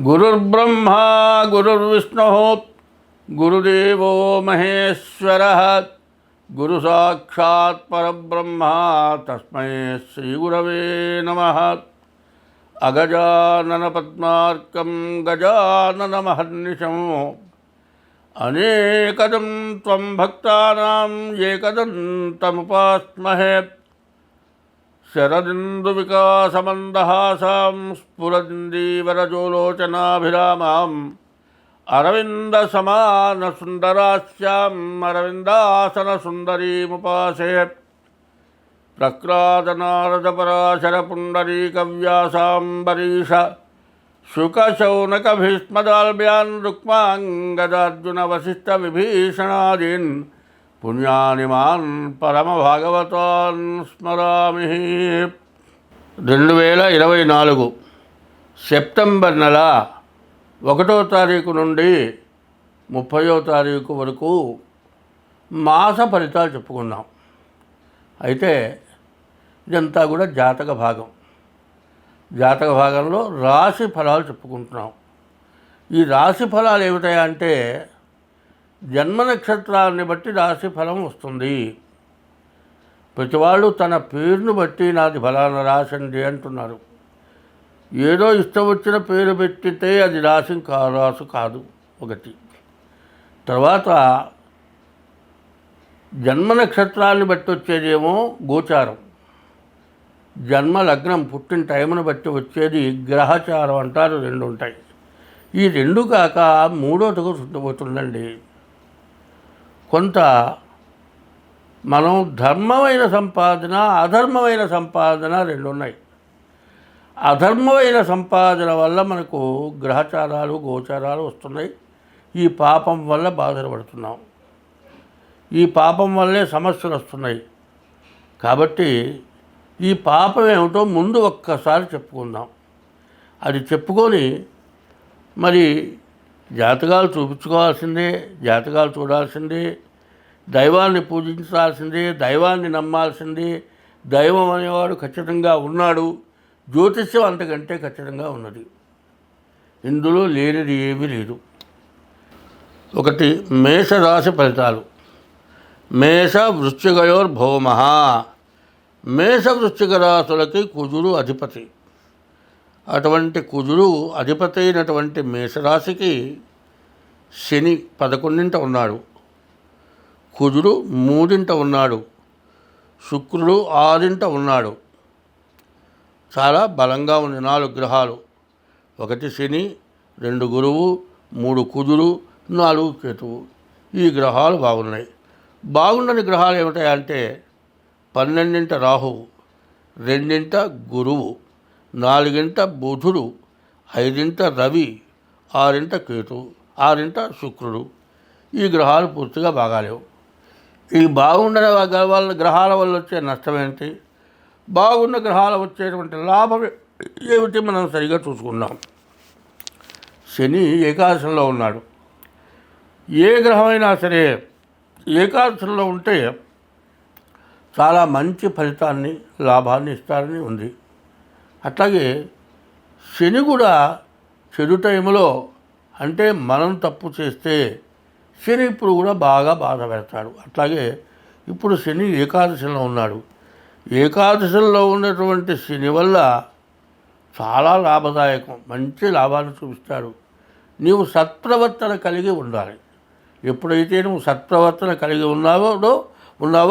గురుర్బ్రహ్మా గురుర్విష్ణుః గురుదేవో మహేశ్వరः గురు సాక్షాత్ పరబ్రహ్మ తస్మై శ్రీ గురవే నమః. అగజానన పద్మార్కం గజానన మహర్నిశం అనేకదం త్వం భక్తానాం ఏకదంతముపాస్మహే. శరదిందువికాసమందహాసాం స్ఫురదిందీవరజోలోచనాభిరామాం అరవిందసమానసుందరాస్యాం అరవిందాసనసుందరీముపాసే. ప్రక్రాదనారదపరాశరపుండరీకవ్యాసాంబరీష శుకశౌనకభీష్మదాల్భ్యాన్ రుక్మాంగదార్జున వశిష్ఠ విభీషణాదీన్ పుణ్యాని మాన్ పరమభాగవతాన్ స్మరామి. 2024 సెప్టెంబర్ నెల 1వ తారీఖు నుండి 30వ తారీఖు వరకు మాస ఫలితాలు చెప్పుకున్నాం. అయితే ఇదంతా కూడా జాతక భాగం. జాతక భాగంలో రాశి ఫలాలు చెప్పుకుంటున్నాం. ఈ రాశి ఫలాలు ఏమిటాయంటే జన్మ నక్షత్రాన్ని బట్టి రాశి ఫలం వస్తుంది. ప్రతివాళ్ళు తన పేరును బట్టి నాది ఫలానా రాశి అండి అంటున్నారు. ఏదో ఇష్టం వచ్చిన పేరు పెట్టితే అది రాశి కాదు ఒకటి. తర్వాత జన్మ నక్షత్రాన్ని బట్టి వచ్చేదేమో గోచారం, జన్మ లగ్నం పుట్టిన టైంను బట్టి వచ్చేది గ్రహచారం అంటారు. 2 ఉంటాయి. ఈ 2 కాక 3వది పోతుందండి. కొంత మనం ధర్మమైన సంపాదన అధర్మమైన సంపాదన 2 ఉన్నాయి. అధర్మమైన సంపాదన వల్ల మనకు గ్రహచారాలు గోచారాలు వస్తున్నాయి. ఈ పాపం వల్ల బాధలు పడుతున్నాం. ఈ పాపం వల్లే సమస్యలు వస్తున్నాయి. కాబట్టి ఈ పాపం ఏమిటో ముందు ఒక్కసారి చెప్పుకుందాం. అది చెప్పుకొని మరి జాతకాలు చూపించుకోవాల్సిందే, జాతకాలు చూడాల్సిందే, దైవాన్ని పూజించాల్సిందే, దైవాన్ని నమ్మాల్సిందే. దైవం అనేవాడు ఖచ్చితంగా ఉన్నాడు. జ్యోతిష్యం అంతకంటే ఖచ్చితంగా ఉన్నది. ఇందులో లేనిది ఏమీ లేదు. ఒకటి మేషరాశి ఫలితాలు. మేష వృశ్చికయోర్భౌమ. మేష వృశ్చిక రాశులకి కుజుడు అధిపతి. అటువంటి కుజుడు అధిపతి అయినటువంటి మేషరాశికి శని 11ంట ఉన్నాడు, కుజుడు 3ంట ఉన్నాడు, శుక్రుడు 6ంట ఉన్నాడు. చాలా బలంగా ఉంది 4 గ్రహాలు. 1 శని, 2 గురువు, 3 కుజుడు, 4 కేతువు. ఈ గ్రహాలు బాగున్నాయి. బాగుండని గ్రహాలు ఏమిటాయంటే 12ంట రాహువు, 2ంట గురువు, 4ంట బుధుడు, 5ంట రవి, 6ంట కేతువు, 6ంట శుక్రుడు. ఈ గ్రహాలు పూర్తిగా బాగాలేవు. ఈ బాగుండని గ్రహాల వల్ల వచ్చే నష్టం ఏంటి, బాగున్న గ్రహాలు వచ్చేటువంటి లాభం ఏమిటి మనం సరిగా చూసుకున్నాం. శని ఏకాదశంలో ఉన్నాడు. ఏ గ్రహమైనా సరే ఏకాదశంలో ఉంటే చాలా మంచి ఫలితాన్ని లాభాన్ని ఇస్తారని ఉంది. అట్లాగే శని కూడా చెడు టైంలో అంటే మనం తప్పు చేస్తే శని ఇప్పుడు కూడా బాగా బాధ పెడతాడు. అట్లాగే ఇప్పుడు శని ఏకాదశంలో ఉన్నాడు. ఏకాదశంలో ఉన్నటువంటి శని వల్ల చాలా లాభదాయకం, మంచి లాభాన్ని చూపిస్తాడు. నీవు సత్ప్రవర్తన కలిగి ఉండాలి. ఎప్పుడైతే నువ్వు సత్ప్రవర్తన కలిగి ఉన్నావో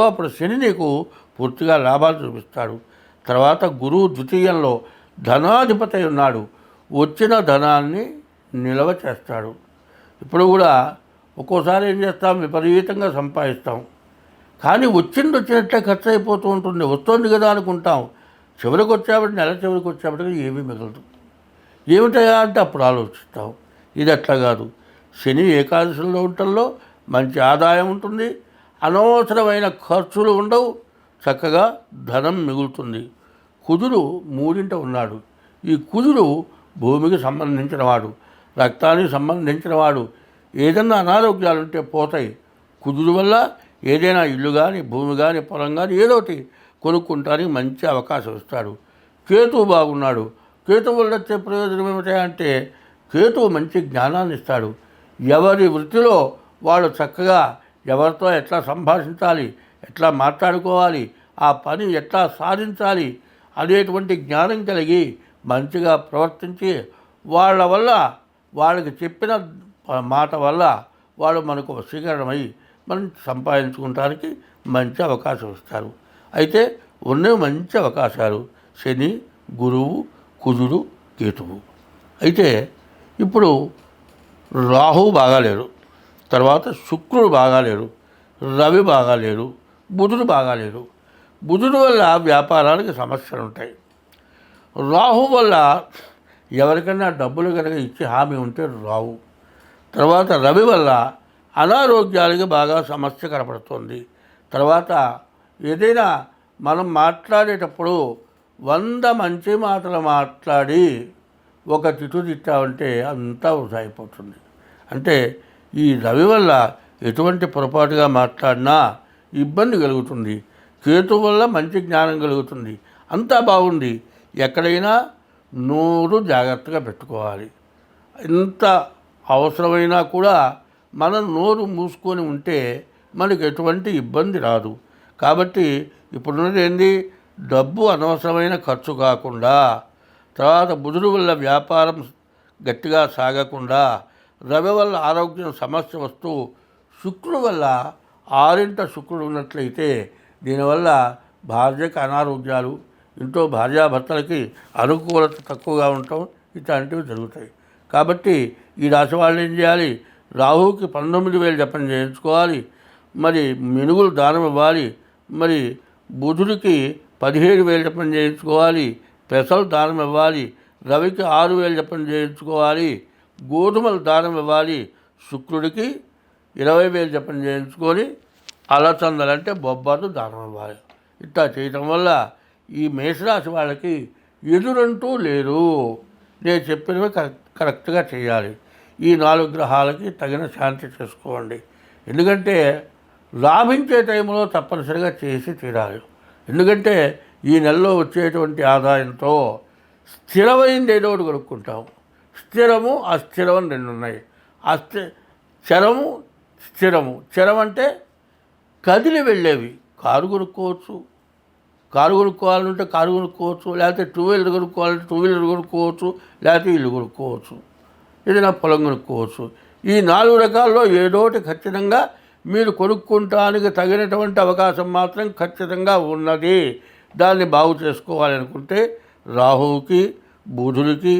అప్పుడు శని నీకు పూర్తిగా లాభాలు చూపిస్తాడు. తర్వాత గురువు ద్వితీయంలో ధనాధిపతి ఉన్నాడు. వచ్చిన ధనాన్ని నిల్వ చేస్తాడు. ఇప్పుడు కూడా ఒక్కోసారి ఏం చేస్తాం, విపరీతంగా సంపాదిస్తాం, కానీ వచ్చినట్లే ఖర్చు అయిపోతూ ఉంటుంది. వస్తుంది కదా అనుకుంటాం. చివరికి వచ్చేప్పటికి నెల చివరికి వచ్చేప్పటికి ఏమీ మిగలదు. ఏమిటయా అంటే అప్పుడు ఆలోచిస్తాం. ఇది అట్లా కాదు. శని ఏకాదశంలో ఉండటంలో మంచి ఆదాయం ఉంటుంది, అనవసరమైన ఖర్చులు ఉండవు, చక్కగా ధనం మిగులుతుంది. కుజుడు 3ంట ఉన్నాడు. ఈ కుజుడు భూమికి సంబంధించిన వాడు, రక్తానికి సంబంధించిన వాడు. ఏదన్నా అనారోగ్యాలు ఉంటే పోతాయి. కుజుడు వల్ల ఏదైనా ఇల్లు కానీ భూమి కానీ పొలం కానీ ఏదోటి కొనుక్కుంటానికి మంచి అవకాశం ఇస్తాడు. కేతువు బాగున్నాడు. కేతువు వల్ల వచ్చే ప్రయోజనం ఏమిటంటే కేతువు మంచి జ్ఞానాన్ని ఇస్తాడు. ఎవరి వృత్తిలో వాళ్ళు చక్కగా ఎవరితో ఎట్లా సంభాషించాలి, ఎట్లా మాట్లాడుకోవాలి, ఆ పని ఎట్లా సాధించాలి అనేటువంటి జ్ఞానం కలిగి మంచిగా ప్రవర్తించి వాళ్ళ వల్ల వాళ్ళకి చెప్పిన మాట వల్ల వాళ్ళు మనకు వశీకరణమై మనం సంపాదించుకోవడానికి మంచి అవకాశం ఇస్తారు. అయితే ఉన్న మంచి అవకాశాలు శని, గురువు, కుజుడు, కేతువు. అయితే ఇప్పుడు రాహువు బాగాలేరు, తర్వాత శుక్రుడు బాగాలేరు, రవి బాగాలేరు, బుధుడు బాగాలేరు. బుధుడు వల్ల వ్యాపారానికి సమస్యలు ఉంటాయి. రాహు వల్ల ఎవరికైనా డబ్బులు కనుక ఇచ్చి హామీ ఉంటే రావు. తర్వాత రవి వల్ల అనారోగ్యాలకి బాగా సమస్య కనపడుతుంది. తర్వాత ఏదైనా మనం మాట్లాడేటప్పుడు 100 మంచి మాటలు మాట్లాడి ఒక తిట్టు తిట్టామంటే అంతా వృధా అయిపోతుంది. అంటే ఈ రవి వల్ల ఎటువంటి పొరపాటుగా మాట్లాడినా ఇబ్బంది కలుగుతుంది. కేతు వల్ల మంచి జ్ఞానం కలుగుతుంది. అంతా బాగుంది. ఎక్కడైనా నోరు జాగ్రత్తగా పెట్టుకోవాలి. ఎంత అవసరమైనా కూడా మనం నోరు మూసుకొని ఉంటే మనకు ఎటువంటి ఇబ్బంది రాదు. కాబట్టి ఇప్పుడున్నది ఏంది, డబ్బు అనవసరమైన ఖర్చు కాకుండా, తర్వాత బుధుడు వల్ల వ్యాపారం గట్టిగా సాగకుండా, రవి వల్ల ఆరోగ్యం సమస్య వస్తూ, శుక్రుడు వల్ల 6 శుక్రుడు ఉన్నట్లయితే దీనివల్ల భార్యకు అనారోగ్యాలు, ఇంట్లో భార్యాభర్తలకి అనుకూలత తక్కువగా ఉండటం ఇట్లాంటివి జరుగుతాయి. కాబట్టి ఈ రాశి వాళ్ళు ఏం చేయాలి, రాహువుకి 19,000 జపం చేయించుకోవాలి, మరి మినుగులు దానం ఇవ్వాలి, మరి బుధుడికి 17,000 జపం చేయించుకోవాలి, పెసలు దానం ఇవ్వాలి, రవికి 6,000 జపం చేయించుకోవాలి, గోధుమలు దానం ఇవ్వాలి, శుక్రుడికి 20,000 జపం చేయించుకొని అలచందలు అంటే బొబ్బర్లు దానం ఇవ్వాలి. ఇట్లా చేయటం వల్ల ఈ మేషరాశి వాళ్ళకి ఎదురంటూ లేరు. నేను చెప్పినవి కరెక్ట్గా చేయాలి. ఈ 4 గ్రహాలకి తగిన శాంతి చేసుకోండి. ఎందుకంటే లాభించే టైంలో తప్పనిసరిగా చేసి తీరాలి. ఎందుకంటే ఈ నెలలో వచ్చేటువంటి ఆదాయంతో స్థిరమైంది ఏదో ఒకటి కొనుక్కుంటాం. స్థిరము అస్థిరం అని 2 ఉన్నాయి. చరము స్థిరము. చరం అంటే కదిలి వెళ్ళేవి. కారు కొనుక్కోవచ్చు, కారు కొనుక్కోవాలంటే కారు కొనుక్కోవచ్చు, లేకపోతే 2 వీలర్ కొనుక్కోవాలంటే 2 వీలర్ కొనుక్కోవచ్చు, లేకపోతే ఇల్లు కొనుక్కోవచ్చు, ఏదైనా పొలం కొనుక్కోవచ్చు. ఈ 4 రకాల్లో ఏదోటి ఖచ్చితంగా మీరు కొనుక్కుంటానికి తగినటువంటి అవకాశం మాత్రం ఖచ్చితంగా ఉన్నది. దాన్ని బాగు చేసుకోవాలనుకుంటే రాహువుకి, బుధుడికి,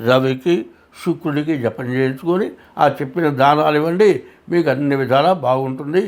రవికి, శుక్రుడికి జపం చేయించుకొని ఆ చెప్పిన దానాలు ఇవ్వండి. మీకు అన్ని విధాలా బాగుంటుంది.